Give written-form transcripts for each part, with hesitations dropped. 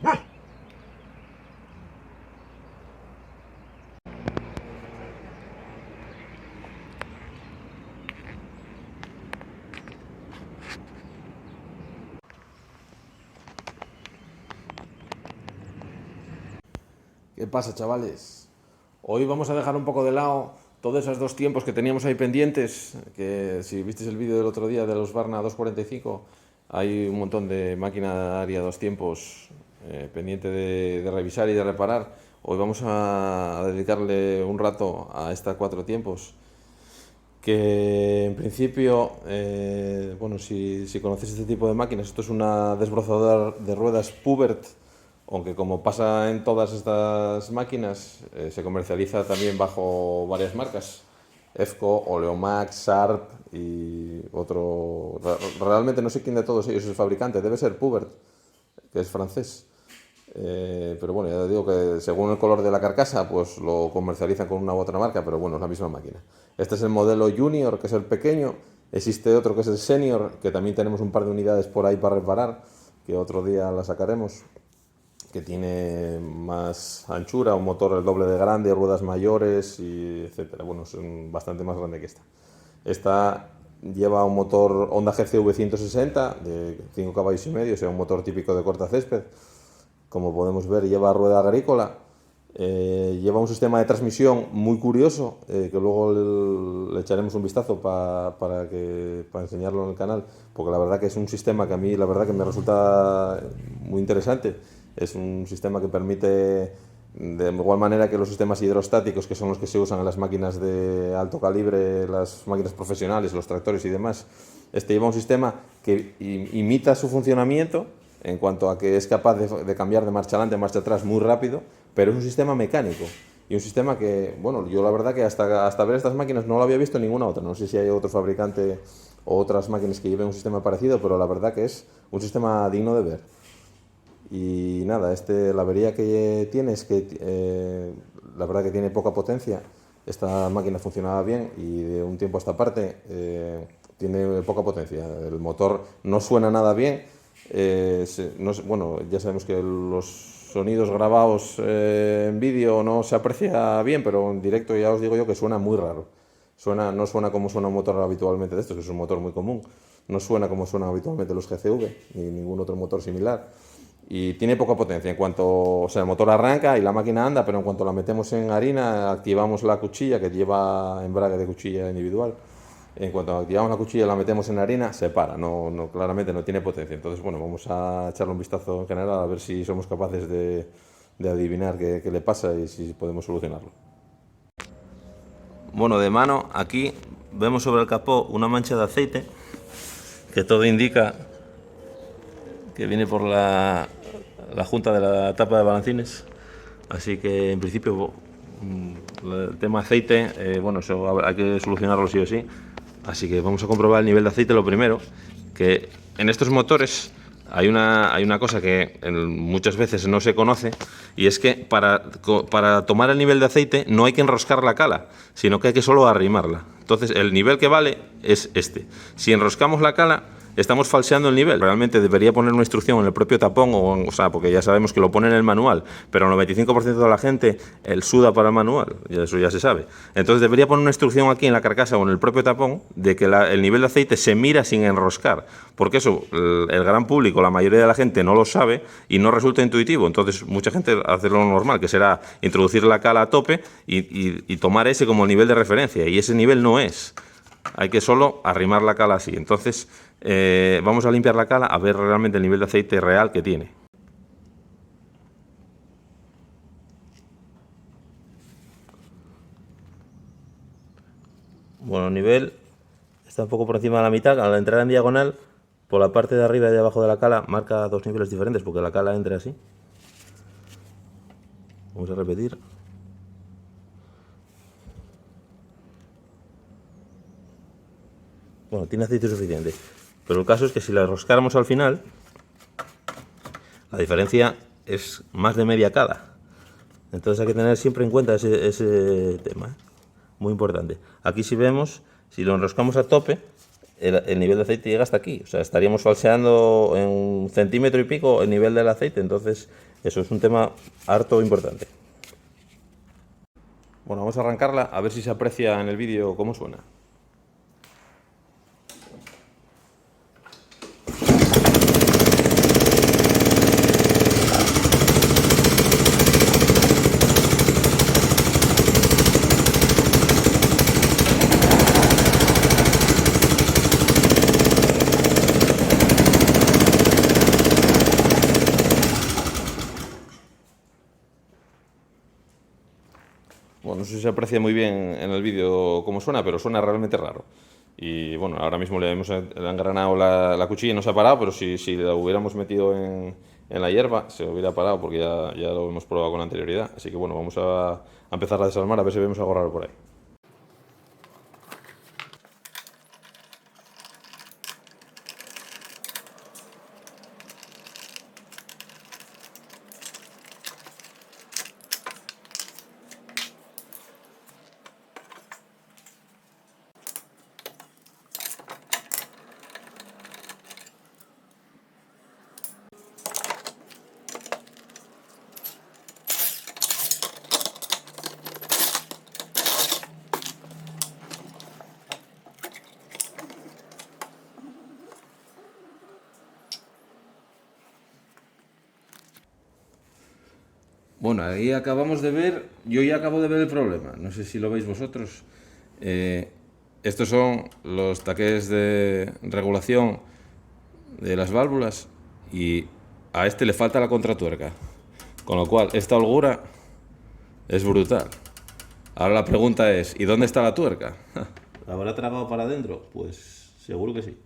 ¿Qué pasa, chavales? Hoy vamos a dejar un poco de lado todos esos dos tiempos que teníamos ahí pendientes, que si visteis el vídeo del otro día de los Barna 245, hay un montón de maquinaria dos tiempos pendiente de revisar y de reparar. Hoy vamos a dedicarle un rato a esta cuatro tiempos, que en principio, bueno, si conocéis este tipo de máquinas, esto es una desbrozadora de ruedas Pubert, aunque como pasa en todas estas máquinas, se comercializa también bajo varias marcas: EFCO, Oleomax, Sharp y otro. Realmente no sé quién de todos ellos es el fabricante, debe ser Pubert, que es francés. Pero bueno, ya digo que según el color de la carcasa, pues lo comercializan con una u otra marca, pero bueno, es la misma máquina. Este es el modelo Junior, que es el pequeño. Existe otro que es el Senior, que también tenemos un par de unidades por ahí para reparar, que otro día la sacaremos, que tiene más anchura, un motor el doble de grande, ruedas mayores, y etcétera. Bueno, es bastante más grande que esta. Esta lleva un motor Honda GCV 160 de 5 caballos y medio, o sea, un motor típico de corta césped. Como podemos ver, lleva rueda agrícola, lleva un sistema de transmisión muy curioso, que luego le echaremos un vistazo para enseñarlo en el canal, porque la verdad que es un sistema que a mí la verdad que me resulta muy interesante. Es un sistema que permite, de igual manera que los sistemas hidrostáticos, que son los que se usan en las máquinas de alto calibre, las máquinas profesionales, los tractores y demás, este lleva un sistema que imita su funcionamiento en cuanto a que es capaz de cambiar de marcha adelante a marcha atrás muy rápido, pero es un sistema mecánico y un sistema que, bueno, yo la verdad que hasta ver estas máquinas no lo había visto en ninguna otra. No sé si hay otro fabricante o otras máquinas que lleven un sistema parecido, pero la verdad que es un sistema digno de ver. Y nada, la avería que tiene es que la verdad que tiene poca potencia. Esta máquina funcionaba bien y de un tiempo a esta parte tiene poca potencia. El motor no suena nada bien. Bueno, ya sabemos que los sonidos grabados en vídeo no se aprecia bien, pero en directo ya os digo yo que suena muy raro. No suena como suena un motor habitualmente de estos, que es un motor muy común. No suena como suenan habitualmente los GCV, ni ningún otro motor similar. Y tiene poca potencia en cuanto, o sea, el motor arranca y la máquina anda, pero en cuanto la metemos en harina, activamos la cuchilla, que lleva embrague de cuchilla individual. En cuanto activamos la cuchilla y la metemos en harina, se para, claramente no tiene potencia. Entonces, bueno, vamos a echarle un vistazo en general a ver si somos capaces de adivinar qué le pasa y si podemos solucionarlo. Bueno, de mano, aquí vemos sobre el capó una mancha de aceite, que todo indica que viene por la junta de la tapa de balancines. Así que en principio el tema aceite, bueno, eso hay que solucionarlo sí o sí. Así que vamos a comprobar el nivel de aceite lo primero, que en estos motores hay una cosa que muchas veces no se conoce, y es que para tomar el nivel de aceite no hay que enroscar la cala, sino que hay que solo arrimarla. Entonces el nivel que vale es este. Si enroscamos la cala, estamos falseando el nivel. Realmente debería poner una instrucción en el propio tapón, o sea, porque ya sabemos que lo pone en el manual, pero el 95% de la gente suda para el manual, y eso ya se sabe. Entonces debería poner una instrucción aquí en la carcasa o en el propio tapón de que el nivel de aceite se mira sin enroscar, porque eso el gran público, la mayoría de la gente no lo sabe y no resulta intuitivo. Entonces mucha gente hace lo normal, que será introducir la cala a tope y tomar ese como el nivel de referencia, y ese nivel no es. Hay que solo arrimar la cala así. Entonces vamos a limpiar la cala a ver realmente el nivel de aceite real que tiene. Bueno, el nivel está un poco por encima de la mitad. Al entrar en diagonal, por la parte de arriba y de abajo de la cala marca dos niveles diferentes, porque la cala entra así. Vamos a repetir. Bueno, tiene aceite suficiente, pero el caso es que si la enroscáramos al final, la diferencia es más de media cala. Entonces hay que tener siempre en cuenta ese tema, muy importante. Aquí si vemos, si lo enroscamos a tope, el nivel de aceite llega hasta aquí. O sea, estaríamos falseando en 1 centímetro y pico el nivel del aceite. Entonces Eso es un tema harto importante. Bueno, vamos a arrancarla a ver si se aprecia en el vídeo cómo suena. Bueno, no sé si se aprecia muy bien en el vídeo cómo suena, pero suena realmente raro. Y bueno, ahora mismo le hemos engranado la cuchilla y no se ha parado, pero si la hubiéramos metido en la hierba, se hubiera parado porque ya lo hemos probado con anterioridad. Así que bueno, vamos a empezar a desarmar a ver si vemos algo raro por ahí. Bueno, ahí acabamos de ver, yo ya acabo de ver el problema, no sé si lo veis vosotros. Estos son los taqués de regulación de las válvulas y a este le falta la contratuerca, con lo cual esta holgura es brutal. Ahora la pregunta es, ¿y dónde está la tuerca? ¿La habrá tragado para adentro? Pues seguro que sí.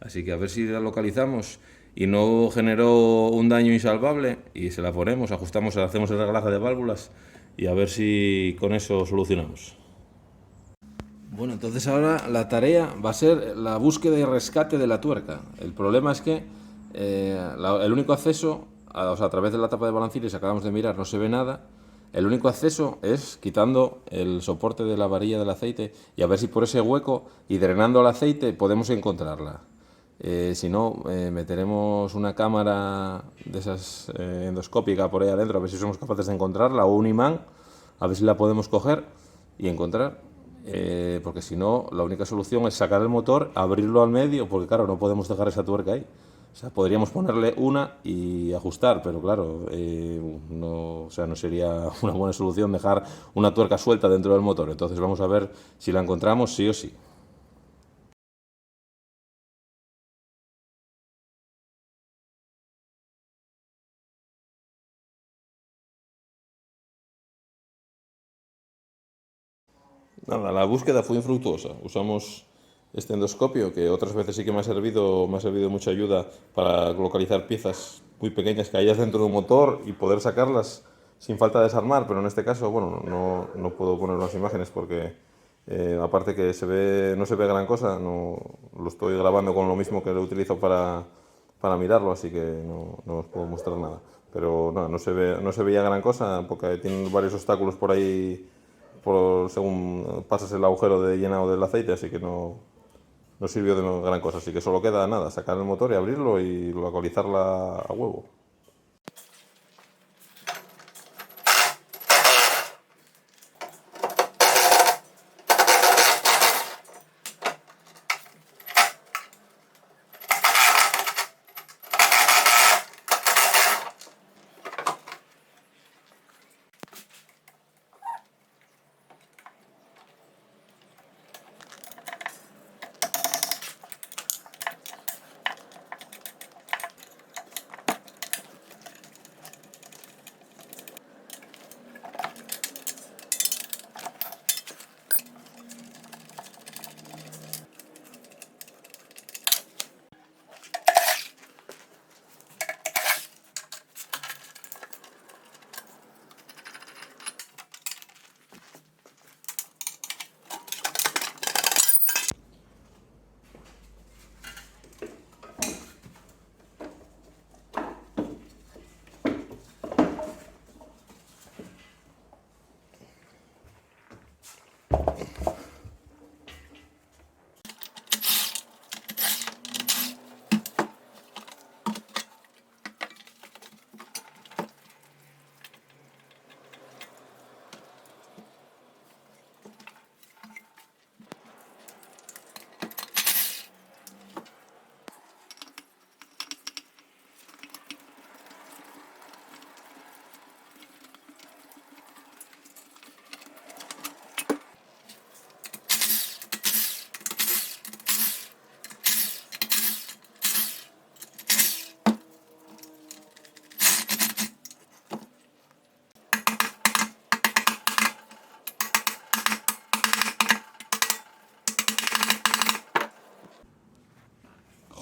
Así que a ver si la localizamos y no generó un daño insalvable y se la ponemos, ajustamos, hacemos el reglaje de válvulas y a ver si con eso solucionamos. Bueno, entonces ahora la tarea va a ser la búsqueda y rescate de la tuerca. El problema es que el único acceso, o sea, a través de la tapa de balancines acabamos de mirar, no se ve nada. El único acceso es quitando el soporte de la varilla del aceite y a ver si por ese hueco y drenando el aceite podemos encontrarla. Si no, meteremos una cámara de esas endoscópica por ahí adentro a ver si somos capaces de encontrarla o un imán a ver si la podemos coger y encontrar. Porque si no, la única solución es sacar el motor, abrirlo al medio, porque claro, no podemos dejar esa tuerca ahí. O sea, podríamos ponerle una y ajustar, pero claro, no, o sea, no sería una buena solución dejar una tuerca suelta dentro del motor. Entonces vamos a ver si la encontramos sí o sí. Nada, la búsqueda fue infructuosa. Usamos este endoscopio que otras veces sí que me ha servido mucha ayuda para localizar piezas muy pequeñas que hayas dentro de un motor y poder sacarlas sin falta de desarmar, pero en este caso, bueno, no puedo poner unas imágenes porque aparte que no se ve gran cosa, no, lo estoy grabando con lo mismo que lo utilizo para mirarlo, así que no os puedo mostrar nada. Pero no se veía gran cosa porque tienen varios obstáculos por ahí según pasas el agujero de llenado del aceite, así que no sirvió de gran cosa. Así que solo queda nada, sacar el motor y abrirlo y localizarla a huevo.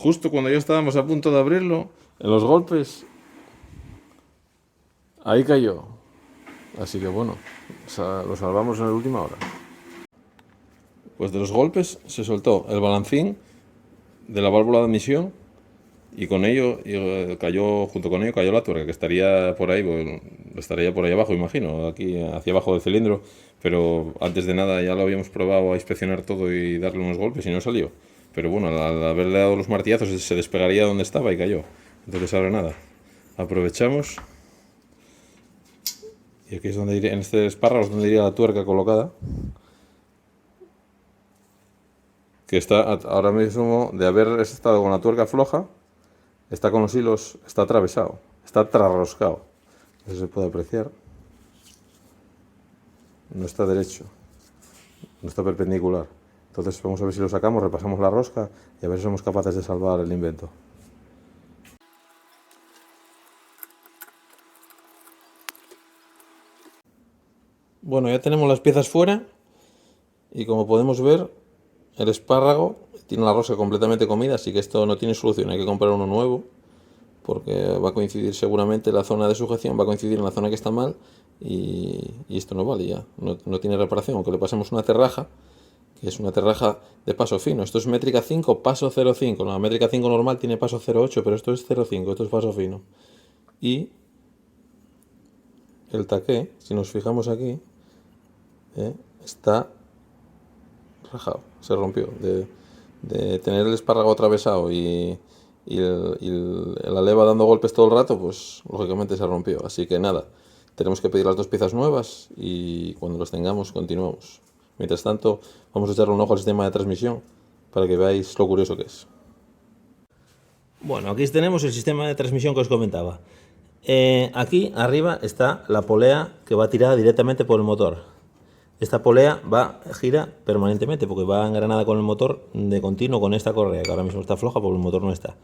justo cuando ya estábamos a punto de abrirlo, en los golpes, ahí cayó. Así que bueno, lo salvamos en la última hora. Pues de los golpes se soltó el balancín de la válvula de admisión y con ello junto con ello cayó la tuerca, que estaría por ahí, bueno, estaría por ahí abajo, imagino, aquí hacia abajo del cilindro, pero antes de nada ya lo habíamos probado a inspeccionar todo y darle unos golpes y no salió. Pero bueno, al haberle dado los martillazos se despegaría donde estaba y cayó. Entonces ahora nada, aprovechamos. Y aquí es donde en este espárrago es donde iría la tuerca colocada. Que está ahora mismo, de haber estado con la tuerca floja, está con los hilos, está atravesado, está trasroscado. Eso se puede apreciar. No está derecho, no está perpendicular. Entonces vamos a ver si lo sacamos, repasamos la rosca y a ver si somos capaces de salvar el invento. Bueno, ya tenemos las piezas fuera y como podemos ver, el espárrago tiene la rosca completamente comida, así que esto no tiene solución, hay que comprar uno nuevo porque va a coincidir seguramente la zona de sujeción, va a coincidir en la zona que está mal y esto no vale ya, no tiene reparación, aunque le pasemos una terraja, que es una terraja de paso fino. Esto es métrica 5, paso 0,5. La métrica 5 normal tiene paso 0,8, pero esto es 0,5, esto es paso fino. Y el taqué, si nos fijamos aquí, está rajado, se rompió. De tener el espárrago atravesado y la leva dando golpes todo el rato, pues lógicamente se rompió. Así que nada, tenemos que pedir las dos piezas nuevas y cuando las tengamos continuamos. Mientras tanto, vamos a echarle un ojo al sistema de transmisión para que veáis lo curioso que es. Bueno, aquí tenemos el sistema de transmisión que os comentaba. Aquí arriba está la polea que va tirada directamente por el motor. Esta polea gira permanentemente porque va engranada con el motor de continuo con esta correa, que ahora mismo está floja porque el motor no está.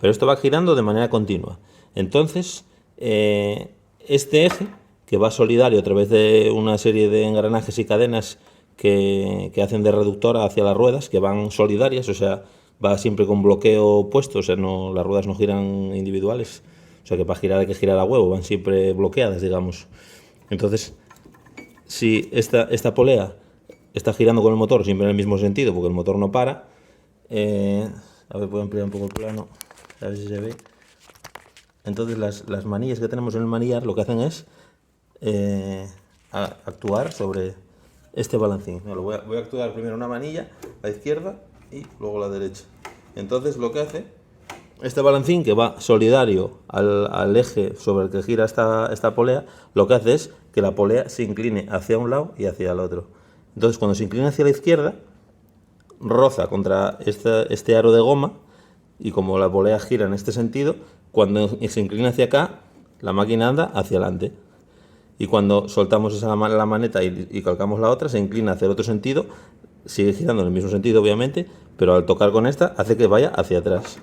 Pero esto va girando de manera continua. Entonces, este eje, que va solidario a través de una serie de engranajes y cadenas que hacen de reductora hacia las ruedas, que van solidarias, o sea, va siempre con bloqueo puesto, o sea, las ruedas no giran individuales, o sea, que para girar hay que girar a huevo, van siempre bloqueadas, digamos. Entonces, si esta polea está girando con el motor siempre en el mismo sentido, porque el motor no para, a ver, voy a ampliar un poco el plano, a ver si se ve. Entonces las manillas que tenemos en el manillar lo que hacen es actuar sobre este balancín. Voy a actuar primero una manilla, la izquierda y luego la derecha. Entonces lo que hace este balancín, que va solidario al eje sobre el que gira esta polea, lo que hace es que la polea se incline hacia un lado y hacia el otro. Entonces cuando se inclina hacia la izquierda, roza contra este aro de goma y como la polea gira en este sentido, cuando se inclina hacia acá, la máquina anda hacia adelante. Y cuando soltamos la maneta y calcamos la otra, se inclina hacia el otro sentido, sigue girando en el mismo sentido obviamente, pero al tocar con esta hace que vaya hacia atrás.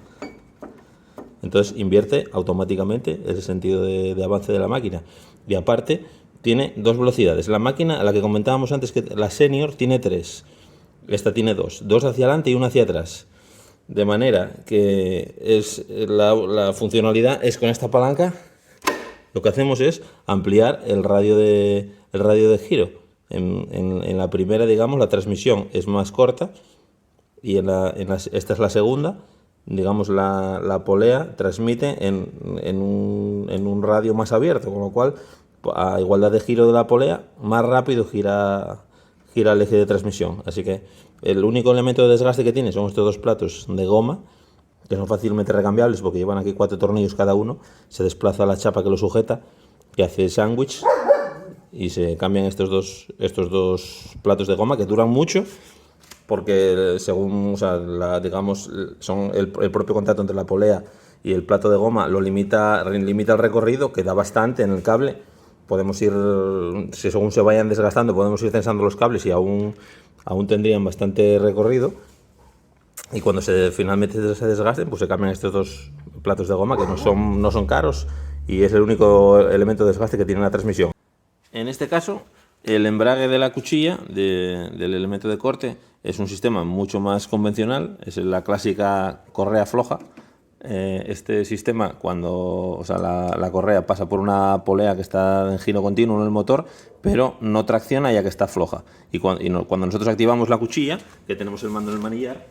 Entonces invierte automáticamente ese sentido de avance de la máquina. Y aparte tiene dos velocidades. La máquina, la que comentábamos antes, que la Senior, tiene 3. Esta tiene 2. 2 hacia adelante y 1 hacia atrás. De manera que la funcionalidad es con esta palanca. Lo que hacemos es ampliar el radio de giro. En la primera, digamos, la transmisión es más corta y esta es la segunda. Digamos, la polea transmite en un radio más abierto, con lo cual, a igualdad de giro de la polea, más rápido gira el eje de transmisión. Así que el único elemento de desgaste que tiene son estos dos platos de goma, que son fácilmente recambiables porque llevan aquí 4 tornillos cada uno. Se desplaza la chapa que lo sujeta, que hace sándwich, y se cambian estos dos platos de goma que duran mucho porque según, o sea, digamos, son el propio contacto entre la polea y el plato de goma lo limita el recorrido, que da bastante en el cable. Podemos ir, si según se vayan desgastando, podemos ir tensando los cables y aún tendrían bastante recorrido. Y cuando finalmente se desgasten, pues se cambian estos dos platos de goma que no son caros y es el único elemento de desgaste que tiene la transmisión. En este caso, El embrague de la cuchilla, del elemento de corte, es un sistema mucho más convencional, es la clásica correa floja. Este sistema, cuando la correa pasa por una polea que está en giro continuo en el motor, pero no tracciona ya que está floja. Y cuando nosotros activamos la cuchilla, que tenemos el mando en el manillar,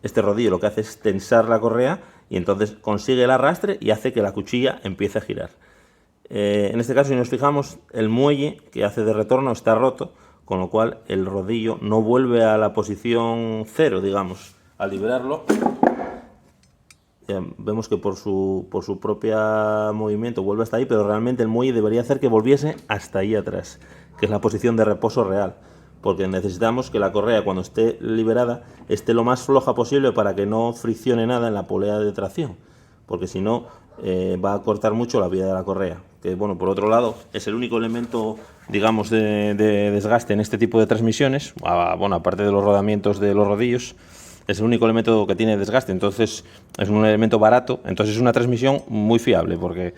este rodillo lo que hace es tensar la correa y entonces consigue el arrastre y hace que la cuchilla empiece a girar. En este caso, si nos fijamos, el muelle que hace de retorno está roto, con lo cual el rodillo no vuelve a la posición cero, digamos. Al liberarlo, ya vemos que por su propio movimiento vuelve hasta ahí, pero realmente el muelle debería hacer que volviese hasta ahí atrás, que es la posición de reposo real, porque necesitamos que la correa, cuando esté liberada, esté lo más floja posible para que no friccione nada en la polea de tracción, porque si no va a cortar mucho la vida de la correa, que bueno, por otro lado es el único elemento, digamos, de desgaste en este tipo de transmisiones. Bueno, aparte de los rodamientos de los rodillos, es el único elemento que tiene desgaste, entonces es un elemento barato, entonces es una transmisión muy fiable porque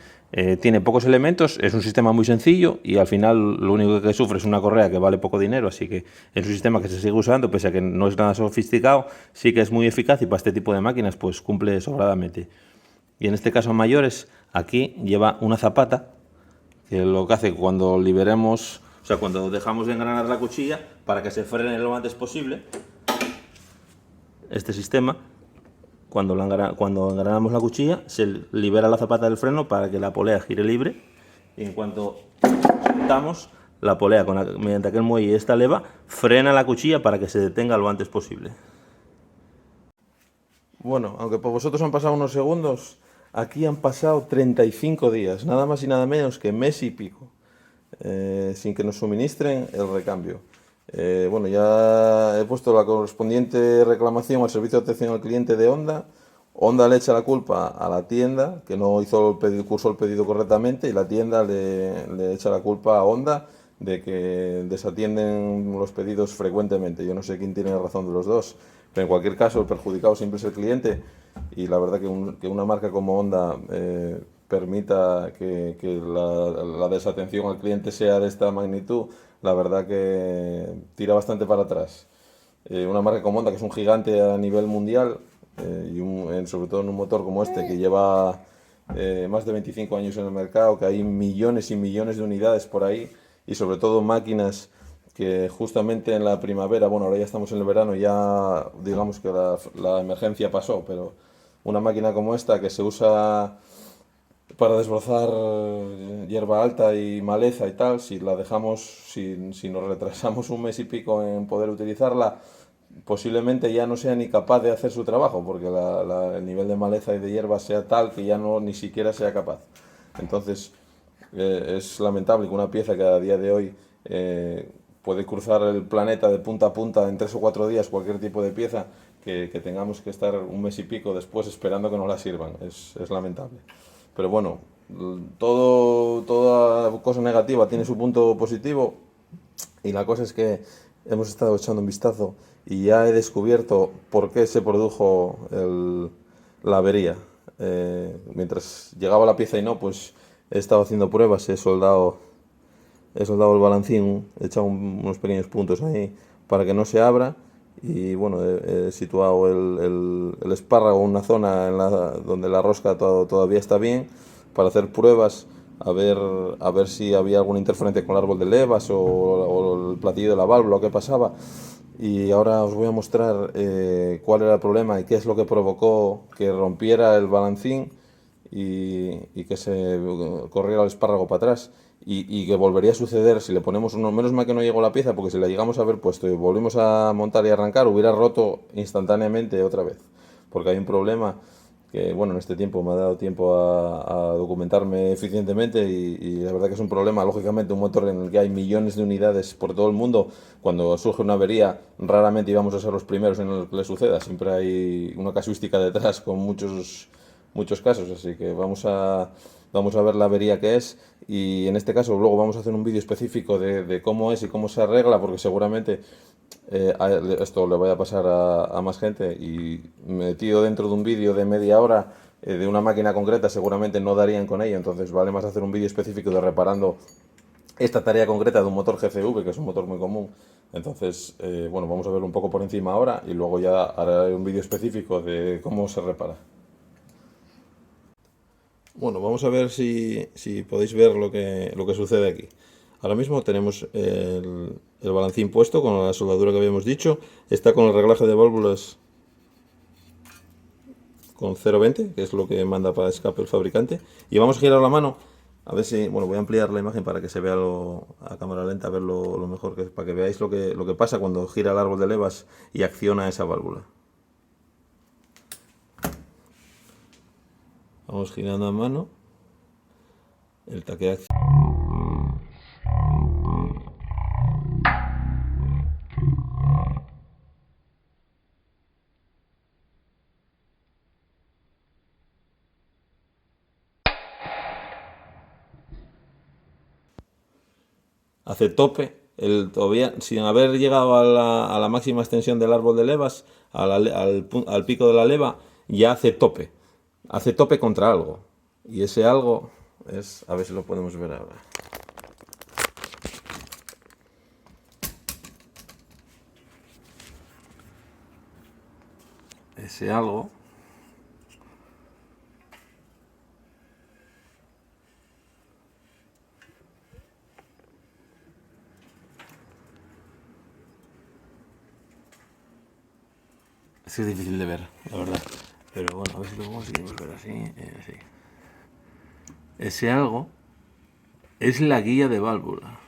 tiene pocos elementos, es un sistema muy sencillo y al final lo único que sufre es una correa que vale poco dinero, así que es un sistema que se sigue usando, pese a que no es nada sofisticado, sí que es muy eficaz y para este tipo de máquinas pues cumple sobradamente. Y en este caso mayores, aquí lleva una zapata, que lo que hace cuando liberemos, o sea, cuando dejamos de engranar la cuchilla, para que se frene lo antes posible, este sistema, cuando engranamos la cuchilla, se libera la zapata del freno para que la polea gire libre, y en cuanto soltamos la polea mediante aquel muelle y esta leva, frena la cuchilla para que se detenga lo antes posible. Bueno, aunque por vosotros han pasado unos segundos, aquí han pasado 35 días, nada más y nada menos que mes y pico, sin que nos suministren el recambio. Bueno, ya he puesto la correspondiente reclamación al servicio de atención al cliente de Honda. Honda le echa la culpa a la tienda, que no hizo cursó el pedido correctamente, y la tienda le echa la culpa a Honda de que desatienden los pedidos frecuentemente. Yo no sé quién tiene razón de los dos, pero en cualquier caso el perjudicado siempre es el cliente, y la verdad que una marca como Honda permita que la desatención al cliente sea de esta magnitud, la verdad que tira bastante para atrás. Una marca como Honda, que es un gigante a nivel mundial, y sobre todo en un motor como este, que lleva más de 25 años en el mercado, que hay millones y millones de unidades por ahí, y sobre todo máquinas que justamente en la primavera, bueno, ahora ya estamos en el verano, ya digamos que la emergencia pasó, pero una máquina como esta que se usa para desbrozar hierba alta y maleza y tal, si la dejamos, si nos retrasamos un mes y pico en poder utilizarla, posiblemente ya no sea ni capaz de hacer su trabajo, porque el nivel de maleza y de hierba sea tal que ya no ni siquiera sea capaz. Entonces, es lamentable que una pieza que a día de hoy puede cruzar el planeta de punta a punta en 3 o 4 días, cualquier tipo de pieza, que tengamos que estar un mes y pico después esperando que nos la sirvan. Es lamentable. Pero bueno, toda cosa negativa tiene su punto positivo, y la cosa es que hemos estado echando un vistazo y ya he descubierto por qué se produjo la avería. Mientras llegaba la pieza y no, pues he estado haciendo pruebas, he soldado el balancín, he echado unos pequeños puntos ahí para que no se abra, y bueno, he situado el espárrago en una zona donde la rosca todavía está bien, para hacer pruebas a ver si había alguna interferencia con el árbol de levas o el platillo de la válvula o qué pasaba. Y ahora os voy a mostrar cuál era el problema y qué es lo que provocó que rompiera el balancín y que se corriera el espárrago para atrás, y que volvería a suceder si le ponemos uno. Menos mal que no llegó la pieza, porque si la llegamos a haber puesto y volvimos a montar y arrancar, hubiera roto instantáneamente otra vez, porque hay un problema que, bueno, en este tiempo me ha dado tiempo a documentarme eficientemente, y la verdad que es un problema. Lógicamente, un motor en el que hay millones de unidades por todo el mundo, cuando surge una avería, raramente íbamos a ser los primeros en el que le suceda. Siempre hay una casuística detrás con muchos casos, así que vamos a ver la avería que es, y en este caso luego vamos a hacer un vídeo específico de cómo es y cómo se arregla, porque seguramente esto le vaya a pasar a más gente, y metido dentro de un vídeo de media hora de una máquina concreta seguramente no darían con ello. Entonces vale más hacer un vídeo específico de reparando esta tarea concreta de un motor GCV, que es un motor muy común. Entonces, bueno, vamos a verlo un poco por encima ahora y luego ya haré un vídeo específico de cómo se repara. Bueno, vamos a ver si podéis ver lo que sucede aquí. Ahora mismo tenemos el balancín puesto con la soldadura que habíamos dicho. Está con el reglaje de válvulas con 0,20, que es lo que manda para escape el fabricante. Y vamos a girar la mano. A ver si, bueno, voy a ampliar la imagen para que se vea a cámara lenta, a ver lo mejor, para que veáis lo que pasa cuando gira el árbol de levas y acciona esa válvula. Vamos girando a mano. El taque acciona. Hace tope, todavía sin haber llegado a la máxima extensión del árbol de levas, al pico de la leva, ya hace tope contra algo. Y ese algo es, a ver si lo podemos ver ahora. Ese algo es difícil de ver, la verdad. Pero bueno, a ver si lo conseguimos ver así. Así. Ese algo es la guía de válvula.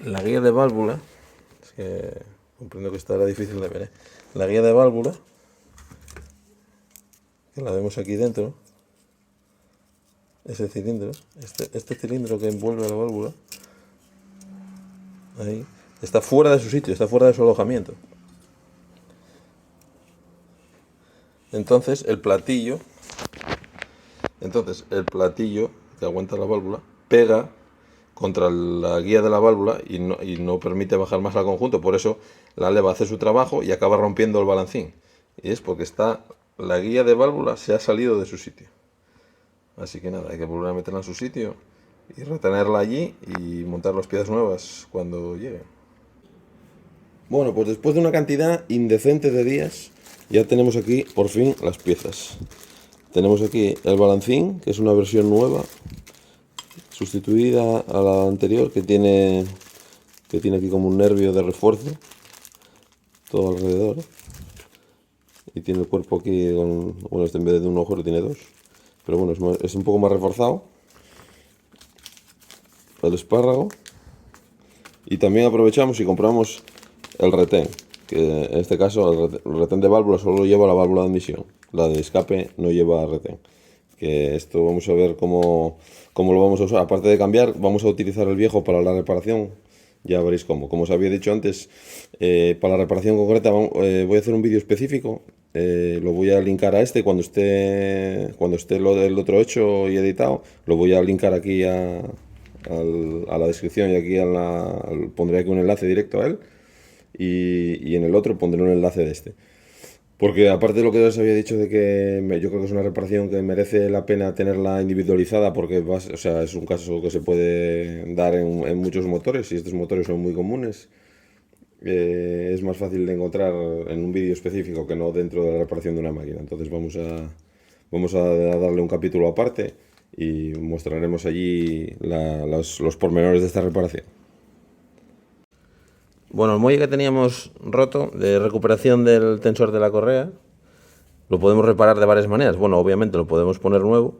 La guía de válvula, es que comprendo que estará difícil de ver, ¿eh? La guía de válvula, que la vemos aquí dentro, ese cilindro, este cilindro que envuelve la válvula, ahí, está fuera de su sitio, está fuera de su alojamiento. Entonces el platillo que aguanta la válvula pega contra la guía de la válvula y no permite bajar más al conjunto. Por eso la leva hace su trabajo y acaba rompiendo el balancín. Y es porque la guía de válvula se ha salido de su sitio. Así que nada, hay que volver a meterla en su sitio y retenerla allí y montar las piezas nuevas cuando llegue. Bueno, pues después de una cantidad indecente de días, ya tenemos aquí por fin las piezas. Tenemos aquí el balancín, que es una versión nueva, sustituida a la anterior, que tiene aquí como un nervio de refuerzo todo alrededor. Y tiene el cuerpo aquí bueno, este en vez de un ojo tiene dos. Pero bueno, es un poco más reforzado. El espárrago. Y también aprovechamos y compramos el retén, que en este caso el retén de válvula solo lleva la válvula de admisión, la de escape no lleva retén. Que esto vamos a ver cómo lo vamos a usar. Aparte de cambiar, vamos a utilizar el viejo para la reparación. Ya veréis cómo. Como os había dicho antes, para la reparación concreta voy a hacer un vídeo específico. Lo voy a linkar a este cuando esté el otro hecho y editado. Lo voy a linkar aquí a la descripción y aquí pondré aquí un enlace directo a él. Y en el otro pondré un enlace de este. Porque aparte de lo que os había dicho de que yo creo que es una reparación que merece la pena tenerla individualizada porque o sea, es un caso que se puede dar en muchos motores y estos motores son muy comunes. Es más fácil de encontrar en un vídeo específico que no dentro de la reparación de una máquina. Entonces vamos a darle un capítulo aparte y mostraremos allí los pormenores de esta reparación. Bueno, el muelle que teníamos roto de recuperación del tensor de la correa lo podemos reparar de varias maneras. Bueno, obviamente lo podemos poner nuevo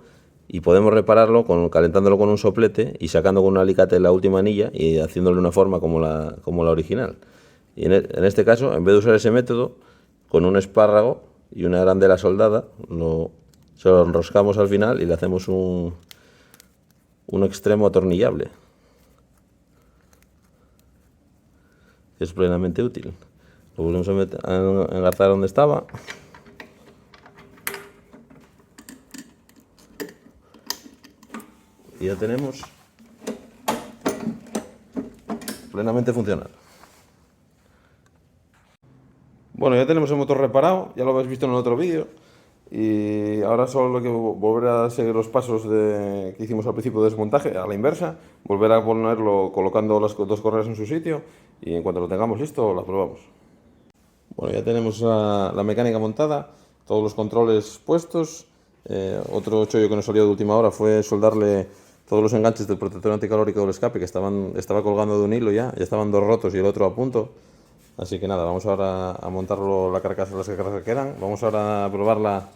y podemos repararlo calentándolo con un soplete y sacando con un alicate la última anilla y haciéndole una forma como la original. Y en este caso, en vez de usar ese método, con un espárrago y una arandela soldada, se lo enroscamos al final y le hacemos un extremo atornillable. Es plenamente útil. Lo volvemos a engarzar donde estaba. Y ya tenemos plenamente funcional. Bueno, ya tenemos el motor reparado, ya lo habéis visto en el otro vídeo. Y ahora solo lo que volver a seguir los pasos que hicimos al principio de desmontaje, a la inversa, volver a ponerlo colocando las dos correas en su sitio y en cuanto lo tengamos listo, la probamos. Bueno, ya tenemos la mecánica montada, todos los controles puestos. Otro chollo que nos salió de última hora fue soldarle todos los enganches del protector anticalórico del escape que estaba colgando de un hilo ya estaban dos rotos y el otro a punto. Así que nada, vamos ahora a montarlo las carcasas que quedan. Vamos ahora a probarla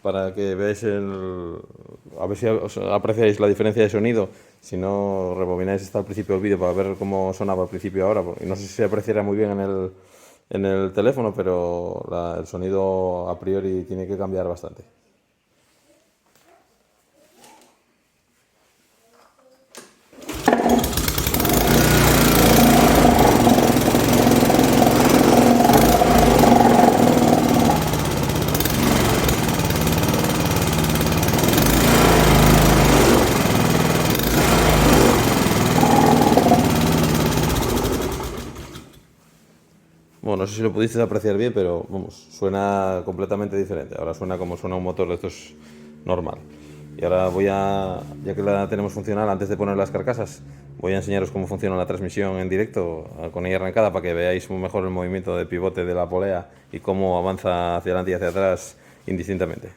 para que veáis a ver si os apreciáis la diferencia de sonido. Si no, rebobináis hasta el principio del vídeo para ver cómo sonaba al principio ahora. No sé si se apreciará muy bien en el teléfono, pero el sonido a priori tiene que cambiar bastante. Bueno, no sé si lo pudisteis apreciar bien, pero vamos, suena completamente diferente. Ahora suena como suena un motor de estos normal. Y ahora ya que la tenemos funcional, antes de poner las carcasas, voy a enseñaros cómo funciona la transmisión en directo con ella arrancada para que veáis mejor el movimiento de pivote de la polea y cómo avanza hacia adelante y hacia atrás indistintamente.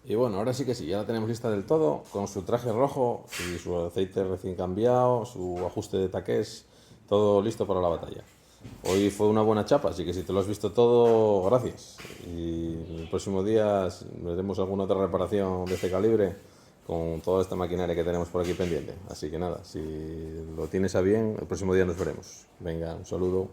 Y bueno, ahora sí que sí, ya la tenemos lista del todo, con su traje rojo y su aceite recién cambiado, su ajuste de taqués, todo listo para la batalla. Hoy fue una buena chapa, así que si te lo has visto todo, gracias. Y el próximo día veremos alguna otra reparación de este calibre con toda esta maquinaria que tenemos por aquí pendiente. Así que nada, si lo tienes a bien, el próximo día nos veremos. Venga, un saludo.